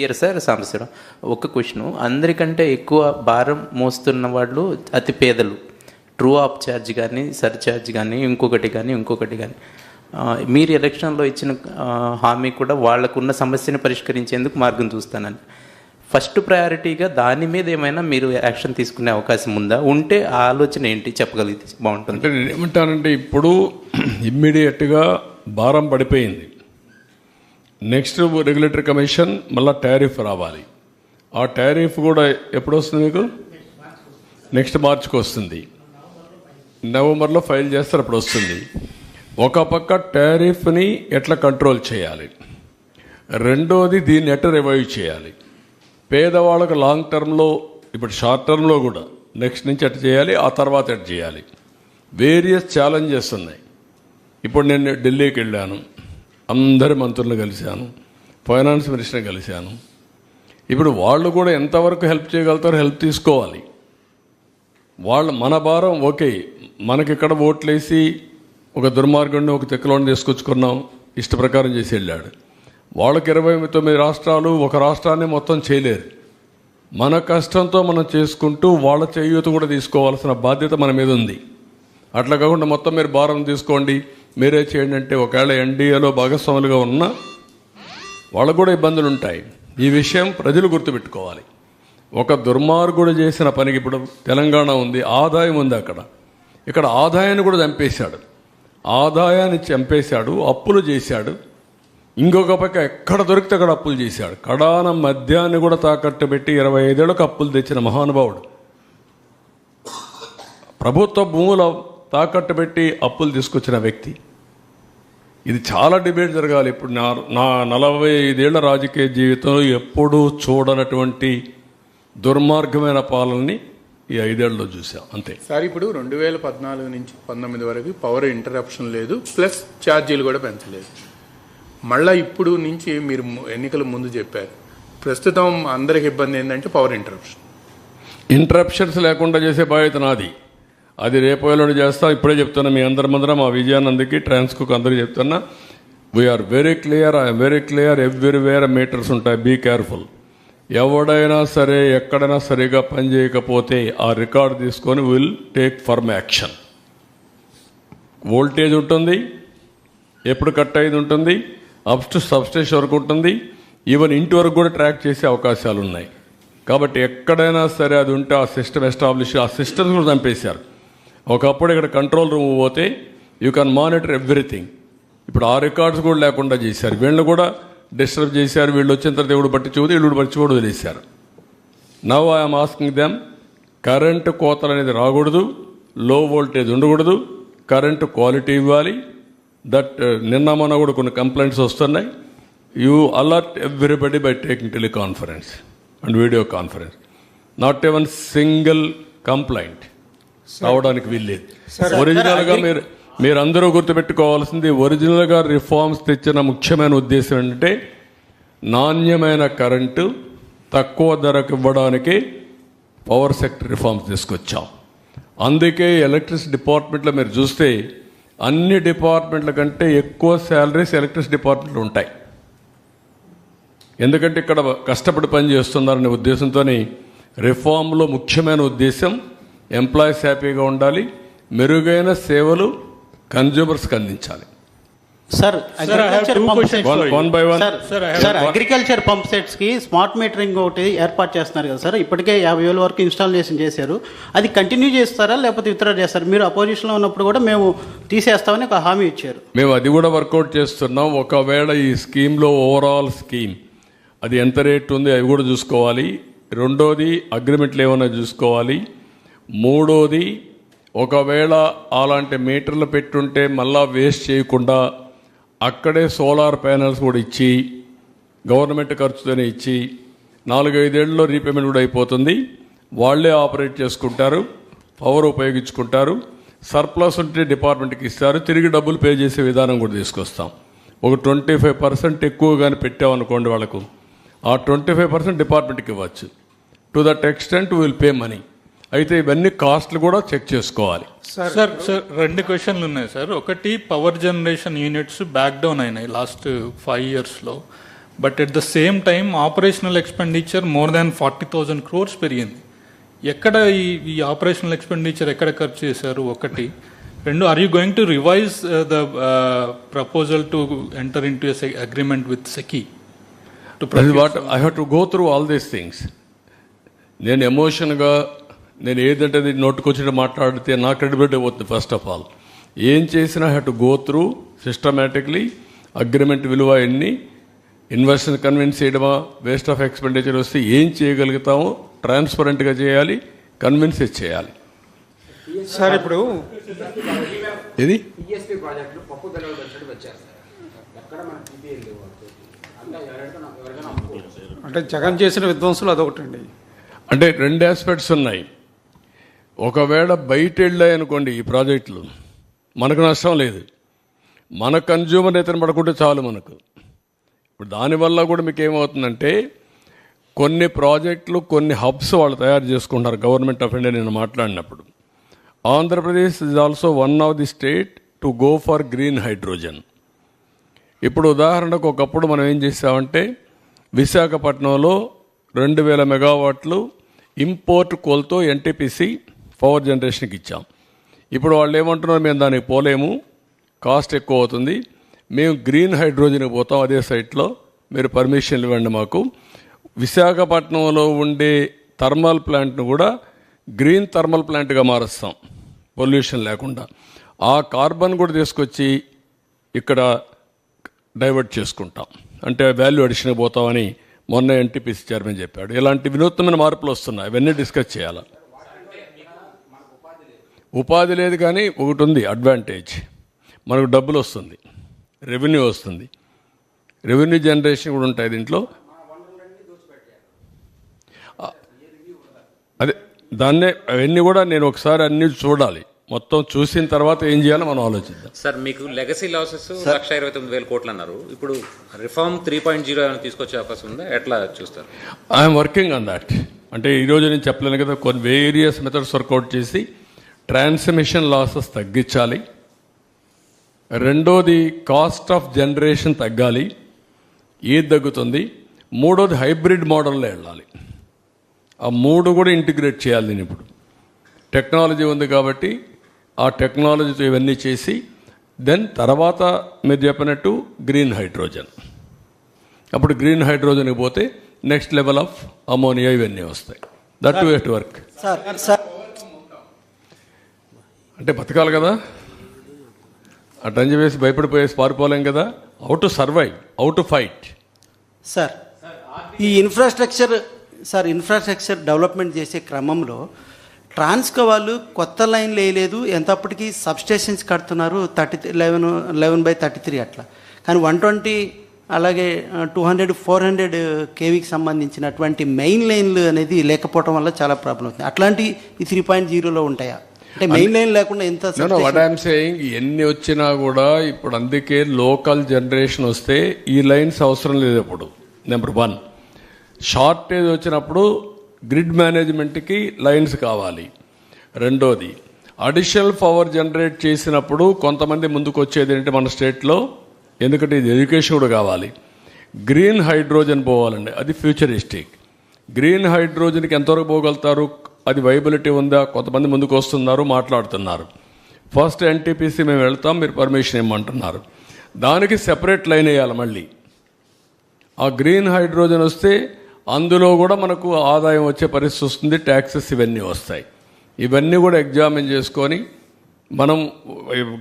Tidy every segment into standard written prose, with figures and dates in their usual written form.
Year sir Sambasivarao, ఒక్క question. అందరికంటే ఎక్కువ భారం మోస్తున్న వాళ్ళు అతి పేదలు. ట్రూ ఆఫ్ ఛార్జ్ కానీ సర్ఛార్జ్ కానీ ఇంకొకటి కానీ మీరు ఎలక్షన్లో ఇచ్చిన హామీ కూడా వాళ్ళకున్న సమస్యను పరిష్కరించేందుకు మార్గం చూస్తానని. ఫస్ట్ ప్రయారిటీగా దాని మీద ఏమైనా మీరు యాక్షన్ తీసుకునే అవకాశం ఉందా? ఉంటే ఆ ఆలోచన ఏంటి చెప్పగలిగితే బాగుంటుంది. అంటే నేను ఏమంటానంటే, ఇప్పుడు ఇమ్మీడియట్గా భారం పడిపోయింది. నెక్స్ట్ రెగ్యులేటరీ కమిషన్ మళ్ళీ టారిఫ్ రావాలి. ఆ టారిఫ్ కూడా ఎప్పుడు వస్తుంది మీకు? నెక్స్ట్ మార్చికి వస్తుంది. నవంబర్లో ఫైల్ చేస్తారు, అప్పుడు వస్తుంది. ఒక పక్క టారిఫ్ని ఎట్లా కంట్రోల్ చేయాలి, రెండోది దీన్ని ఎట్లా రివైవ్ చేయాలి. పేదవాళ్ళకు లాంగ్ టర్మ్లో, ఇప్పుడు షార్ట్ టర్మ్లో కూడా నెక్స్ట్ నుంచి ఎట్లా చేయాలి, ఆ తర్వాత ఎట్లా చేయాలి. వేరియస్ ఛాలెంజెస్ ఉన్నాయి. ఇప్పుడు నేను ఢిల్లీకి వెళ్ళాను, అందరి మంత్రులను కలిశాను, ఫైనాన్స్ మినిస్టర్ని కలిశాను. ఇప్పుడు వాళ్ళు కూడా ఎంతవరకు హెల్ప్ చేయగలుగుతారో హెల్ప్ తీసుకోవాలి. మన భారం ఓకే, మనకిక్కడ ఓట్లేసి ఒక దుర్మార్గుడిని ఒక తెక్కలోని తీసుకొచ్చుకున్నాం, ఇష్ట ప్రకారం చేసి వెళ్ళాడు. వాళ్ళకి 29 రాష్ట్రాలు ఒక రాష్ట్రాన్ని మొత్తం చేయలేరు. మన కష్టంతో మనం చేసుకుంటూ వాళ్ళ చేయూత కూడా తీసుకోవాల్సిన బాధ్యత మన మీద ఉంది. అట్లా కాకుండా మొత్తం మీరు భారం తీసుకోండి, మీరే చేయండి అంటే ఒకవేళ ఎన్డీఏలో భాగస్వాములుగా ఉన్నా వాళ్ళకు కూడా ఇబ్బందులు ఉంటాయి. ఈ విషయం ప్రజలు గుర్తుపెట్టుకోవాలి. ఒక దుర్మార్గుడు చేసిన పనికి, ఇప్పుడు తెలంగాణ ఉంది, ఆదాయం ఉంది, ఇక్కడ ఆదాయాన్ని కూడా చంపేశాడు. ఆదాయాన్ని చంపేశాడు, అప్పులు చేశాడు. ఇంకొక పక్క ఎక్కడ దొరికితే అక్కడ అప్పులు చేశాడు. కడాన మద్యాన్ని కూడా తాకట్టు పెట్టి 25 ఏళ్ళకు అప్పులు తెచ్చిన మహానుభావుడు. ప్రభుత్వ భూముల తాకట్టు పెట్టి అప్పులు తీసుకొచ్చిన వ్యక్తి. ఇది చాలా డిబేట్ జరగాలి. ఇప్పుడు నా 45 ఏళ్ల రాజకీయ జీవితంలో ఎప్పుడూ చూడనటువంటి దుర్మార్గమైన పాలనని ఈ 5 ఏళ్లలో చూసాం, అంతే సార్. ఇప్పుడు 2014 నుంచి 19 వరకు పవర్ ఇంటరప్షన్ లేదు, ప్లస్ ఛార్జీలు కూడా పెంచలేదు. మళ్ళీ ఇప్పుడు నుంచి మీరు ఎన్నికల ముందు చెప్పారు, ప్రస్తుతం అందరికి ఇబ్బంది ఏంటంటే పవర్ ఇంటరప్షన్స్ లేకుండా చేసే బాధ్యత నాది. అది రేపు ఎల్లుండి చేస్తాం. ఇప్పుడే చెప్తున్నా మీ అందరి ముందర, మా విజయానందకి, ట్రాన్స్కోకి అందరికీ చెప్తున్నా, we are very clear, I am very clear. Everywhere meters ఉంటాయి, బీ కేర్ఫుల్. ఎవడైనా సరే ఎక్కడైనా సరిగా పనిచేయకపోతే ఆ రికార్డు తీసుకొని will take firm action. Voltage ఉంటుంది, ఎప్పుడు కట్ అయింది ఉంటుంది, అప్ టు సబ్స్టేషన్ వరకు ఉంటుంది, ఈవెన్ ఇంటి వరకు కూడా ట్రాక్ చేసే అవకాశాలు ఉన్నాయి. కాబట్టి ఎక్కడైనా సరే అది ఉంటే ఆ సిస్టమ్ ఎస్టాబ్లిష్, ఆ సిస్టమ్స్ కూడా చంపేశారు. ఒకప్పుడు ఇక్కడ కంట్రోల్ రూమ్ పోతే యూ కెన్ మానిటర్ ఎవ్రీథింగ్. ఇప్పుడు ఆ రికార్డ్స్ కూడా లేకుండా చేశారు. వీళ్ళు కూడా డిస్టర్బ్ చేశారు. వీళ్ళు వచ్చిన తర్వాత ఎవడు పట్టించుకోదు, వీళ్ళు పట్టించుకోడు, వదిలేశారు. Now I'm asking them, current కోతలు అనేది రాకూడదు, లో వోల్టేజ్ ఉండకూడదు, కరెంటు క్వాలిటీ ఇవ్వాలి. దట్ నిన్న మొన్న కూడా కొన్ని కంప్లైంట్స్ వస్తున్నాయి. You alert everybody by taking teleconference and video conference. Not ఎవన్ single complaint రావడానికి వీల్లేదు. ఒరిజినల్గా మీరందరూ గుర్తుపెట్టుకోవాల్సింది, ఒరిజినల్గా రిఫార్మ్స్ తెచ్చిన ముఖ్యమైన ఉద్దేశం ఏంటంటే నాణ్యమైన కరెంటు తక్కువ ధరకు ఇవ్వడానికి పవర్ సెక్టర్ రిఫార్మ్స్ తీసుకొచ్చాం. అందుకే ఎలక్ట్రిసిటీ డిపార్ట్మెంట్లో మీరు చూస్తే అన్ని డిపార్ట్మెంట్ల కంటే ఎక్కువ శాలరీస్ ఎలక్ట్రిసిటీ డిపార్ట్మెంట్లో ఉంటాయి. ఎందుకంటే ఇక్కడ కష్టపడి పని చేస్తున్నారనే ఉద్దేశంతో రిఫార్మ్లో ముఖ్యమైన ఉద్దేశం ఎంప్లాయీస్ హ్యాపీగా ఉండాలి, మెరుగైన సేవలు కన్జ్యూమర్స్కి అందించాలి. సార్, అగ్రికల్చర్ పంప్ సెట్స్ కి స్మార్ట్ మీటరింగ్ ఒకటి ఏర్పాటు చేస్తున్నారు కదా సార్. ఇప్పటికే 50,000 వరకు ఇన్స్టాలేషన్ చేశారు. అది కంటిన్యూ చేస్తారా లేకపోతే విత్డ్రా చేస్తారా? మీరు అపోజిషన్లో ఉన్నప్పుడు కూడా మేము తీసేస్తామని ఒక హామీ ఇచ్చారు. మేము అది కూడా వర్కౌట్ చేస్తున్నాం. ఒకవేళ ఈ స్కీమ్లో ఓవరాల్ స్కీమ్ అది ఎంత రేట్ ఉంది అవి కూడా చూసుకోవాలి. రెండోది అగ్రిమెంట్లు ఏమైనా చూసుకోవాలి. మూడోది, ఒకవేళ అలాంటి మీటర్లు పెట్టుంటే మళ్ళా వేస్ట్ చేయకుండా అక్కడే సోలార్ ప్యానెల్స్ కూడా ఇచ్చి, గవర్నమెంట్ ఖర్చుతోనే ఇచ్చి 4-5 ఏళ్ళలో రీపేమెంట్ కూడా అయిపోతుంది. వాళ్ళే ఆపరేట్ చేసుకుంటారు, పవర్ ఉపయోగించుకుంటారు. సర్ప్లస్ ఉంటే డిపార్ట్మెంట్కి ఇస్తారు, తిరిగి డబ్బులు పే చేసే విధానం కూడా తీసుకొస్తాం. ఒక 25% ఎక్కువ కానీ పెట్టామనుకోండి వాళ్ళకు, ఆ 25% డిపార్ట్మెంట్కి ఇవ్వచ్చు. To that extent will pay money. అయితే ఇవన్నీ కాస్ట్లు కూడా చెక్ చేసుకోవాలి. సార్ 2 క్వశ్చన్లు ఉన్నాయి సార్. ఒకటి, power generation units back down అయినాయి లాస్ట్ 5 yearsలో. But at the same time operational expenditure more than 40,000 crores పెరిగింది. ఎక్కడ ఈ ఆపరేషనల్ ఎక్స్పెండిచర్ ఎక్కడ ఖర్చు చేశారు? ఒకటి. రెండు, are you going to revise the proposal to enter in to agreement with SECI? What I have to go through all these things. నేను ఎమోషన్గా నేను ఏదంటే నోటుకొచ్చి మాట్లాడితే నా క్రెడిబిలిటీ పోతుంది. ఫస్ట్ ఆఫ్ ఆల్ ఏం చేసినా have to go through systematically agreement విలువ ఎన్ని, ఇన్వెస్టర్ కన్విన్స్ చేయడమా, వేస్ట్ ఆఫ్ ఎక్స్పెండిచర్ వస్తే ఏం చేయగలుగుతామో ట్రాన్స్పరెంట్గా చేయాలి, కన్విన్స్ చేయాలి. సార్ ఇప్పుడు ఇది అంటే జగన్ చేసిన విధ్వంసులు అదొకటండి. అంటే రెండు ఆస్పెక్ట్స్ ఉన్నాయి. ఒకవేళ బయట వెళ్ళాయి అనుకోండి ఈ ప్రాజెక్టులు, మనకు నష్టం లేదు, మన కన్జ్యూమర్ అయితే పడుకుంటే చాలు మనకు. ఇప్పుడు దానివల్ల కూడా మీకు ఏమవుతుందంటే కొన్ని ప్రాజెక్టులు కొన్ని హబ్స్ వాళ్ళు తయారు చేసుకుంటారు గవర్నమెంట్ ఆఫ్ ఇండియా. నేను మాట్లాడినప్పుడు Andhra Pradesh is also one of the state to go for green hydrogen. ఇప్పుడు ఉదాహరణకు ఒకప్పుడు మనం ఏం చేసామంటే విశాఖపట్నంలో 2,000 మెగావాట్లు ఇంపోర్ట్ కోల్తో ఎన్టీపీసీ పవర్ జనరేషన్కి ఇచ్చాం. ఇప్పుడు వాళ్ళు ఏమంటున్నారు, మేము దానికి పోలేము, కాస్ట్ ఎక్కువ అవుతుంది, మేము గ్రీన్ హైడ్రోజన్కి పోతాం, అదే సైట్లో మీరు పర్మిషన్లు ఇవ్వండి మాకు. విశాఖపట్నంలో ఉండే థర్మల్ ప్లాంట్ను కూడా గ్రీన్ థర్మల్ ప్లాంట్గా మారుస్తాం పొల్యూషన్ లేకుండా. ఆ కార్బన్ కూడా తీసుకొచ్చి ఇక్కడ డైవర్ట్ చేసుకుంటాం, అంటే వాల్యూ అడిషన్ పోతామని మొన్న ఎన్టీపీసీ చైర్మన్ చెప్పాడు. ఇలాంటి వినూత్నమైన మార్పులు వస్తున్నాయి, అవన్నీ డిస్కస్ చేయాలి. ఉపాధి లేదు కానీ ఒకటి ఉంది అడ్వాంటేజ్, మనకు డబ్బులు వస్తుంది, రెవెన్యూ వస్తుంది, రెవెన్యూ జనరేషన్ కూడా ఉంటాయి దీంట్లో. అదే దాన్నే అవన్నీ కూడా నేను ఒకసారి అన్ని చూడాలి, మొత్తం చూసిన తర్వాత ఏం చేయాలో మనం ఆలోచిద్దాం. సార్, మీకు లెగసీ లాసెస్ 1,29,000 కోట్లు అన్నారు. ఇప్పుడు రిఫార్మ్ 3.0 ఏమైనా తీసుకొచ్చే అవకాశం ఉందా? ఎట్లా చూస్తారు? I'm working on that. అంటే ఈరోజు నేను చెప్పలేను కదా, కొన్ని వేరియస్ మెథడ్స్ వర్కౌట్ చేసి ట్రాన్స్మిషన్ లాసెస్ తగ్గించాలి. రెండోది కాస్ట్ ఆఫ్ జనరేషన్ తగ్గాలి, ఏది తగ్గుతుంది. మూడోది హైబ్రిడ్ మోడల్లో వెళ్ళాలి. ఆ మూడు కూడా ఇంటిగ్రేట్ చేయాలి. నేను ఇప్పుడు టెక్నాలజీ ఉంది కాబట్టి ఆ టెక్నాలజీతో ఇవన్నీ చేసి దెన్ తర్వాత మీరు చెప్పినట్టు గ్రీన్ హైడ్రోజన్. అప్పుడు గ్రీన్ హైడ్రోజన్కి పోతే నెక్స్ట్ లెవెల్ ఆఫ్ అమోనియా ఇవన్నీ వస్తాయి. That to hat work. అంటే బతకాలి కదా, అటంజి వేసి భయపడిపోయేసి పారిపోలేం కదా. How to survive, how to fight. Sir, ఈ ఇన్ఫ్రాస్ట్రక్చర్ డెవలప్మెంట్ చేసే క్రమంలో ట్రాన్స్కో వాళ్ళు కొత్త లైన్లు వేయలేదు, ఎంతప్పటికీ సబ్స్టేషన్స్ కడుతున్నారు 11/33 అట్లా. కానీ 120 అలాగే 200, 400 కేవీకి సంబంధించినటువంటి మెయిన్ లైన్లు అనేది లేకపోవడం వల్ల చాలా ప్రాబ్లం అవుతుంది. అట్లాంటి ఈ 3.0లో ఉంటాయా? అంటే మెయిన్ లైన్ లేకుండా ఎంత? వాట్ ఐఎమ్ సేయింగ్, ఎన్ని వచ్చినా కూడా ఇప్పుడు అందుకే లోకల్ జనరేషన్ వస్తే ఈ లైన్స్ అవసరం లేదు. ఇప్పుడు నెంబర్ 1 షార్టేజ్ వచ్చినప్పుడు గ్రిడ్ మేనేజ్మెంట్కి లైన్స్ కావాలి. రెండోది అడిషనల్ పవర్ జనరేట్ చేసినప్పుడు కొంతమంది ముందుకు వచ్చేది ఏంటంటే మన స్టేట్లో, ఎందుకంటే ఇది ఎడ్యుకేషన్ కూడా కావాలి, గ్రీన్ హైడ్రోజన్ పోవాలండి. అది ఫ్యూచరిస్టిక్. గ్రీన్ హైడ్రోజన్కి ఎంతవరకు పోగలుగుతారు, అది వైబిలిటీ ఉందా, కొంతమంది ముందుకు వస్తున్నారు, మాట్లాడుతున్నారు. ఫస్ట్ ఎన్టీపీసీ మేము వెళ్తాం, మీరు పర్మిషన్ ఇవ్వమంటున్నారు. దానికి సెపరేట్ లైన్ వేయాలి మళ్ళీ. ఆ గ్రీన్ హైడ్రోజన్ వస్తే అందులో కూడా మనకు ఆదాయం వచ్చే పరిస్థితి వస్తుంది, ట్యాక్సెస్ ఇవన్నీ వస్తాయి. ఇవన్నీ కూడా ఎగ్జామిన్ చేసుకొని మనం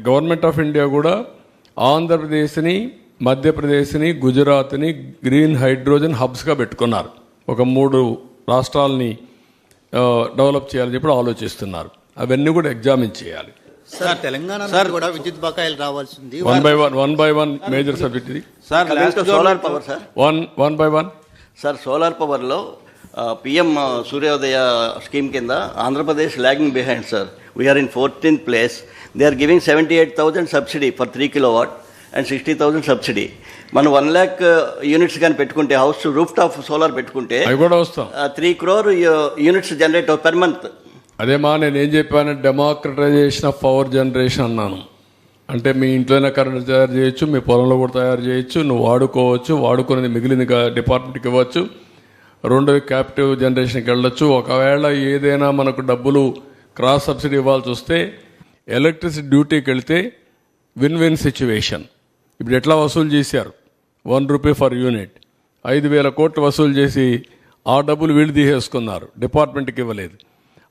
గవర్నమెంట్ ఆఫ్ ఇండియా కూడా ఆంధ్రప్రదేశ్ని, మధ్యప్రదేశ్ని, గుజరాత్ని గ్రీన్ హైడ్రోజన్ హబ్స్గా పెట్టుకున్నారు. ఒక 3 రాష్ట్రాలని డెవలప్ చేయాలని చెప్పి ఆలోచిస్తున్నారు. అవన్నీ కూడా ఎగ్జామిన్ చేయాలి. సార్, తెలంగాణ కూడా విద్యుత్ బకాయిలు రావాల్సింది. One by one major subject ఇది. Sir, solar power sir, one by one. Sir, solar పవర్లో పిఎం సూర్యోదయ స్కీమ్ కింద Andhra Pradesh lagging behind sir. We are in 14th place. They are giving 78,000 subsidy for 3 kilowatt and 60,000 subsidy. మనం 1 lakh units కానీ పెట్టుకుంటే, house roof top solar పెట్టుకుంటే 3 crore units generate per month. అదేమా నేను ఏం చెప్పాను, డెమోక్రటైజేషన్ ఆఫ్ పవర్ జనరేషన్ అన్నాను. అంటే మీ ఇంట్లోనే కరెంట్ తయారు చేయొచ్చు, మీ పొలంలో కూడా తయారు చేయొచ్చు, నువ్వు వాడుకోవచ్చు, వాడుకునేది మిగిలిందిగా డిపార్ట్మెంట్కి ఇవ్వచ్చు. రెండోది క్యాపిటివ్ జనరేషన్కి వెళ్ళొచ్చు. ఒకవేళ ఏదైనా మనకు డబ్బులు క్రాస్ సబ్సిడీ ఇవ్వాల్సి వస్తే ఎలక్ట్రిసిటీ డ్యూటీకి వెళ్తే విన్ విన్ సిచ్యువేషన్. ఇప్పుడు ఎట్లా వసూలు చేశారు, ₹1 ఫర్ యూనిట్, 5,000 కోట్లు వసూలు చేసి ఆ డబ్బులు వీళ్ళు తీసేసుకున్నారు, డిపార్ట్మెంట్కి ఇవ్వలేదు.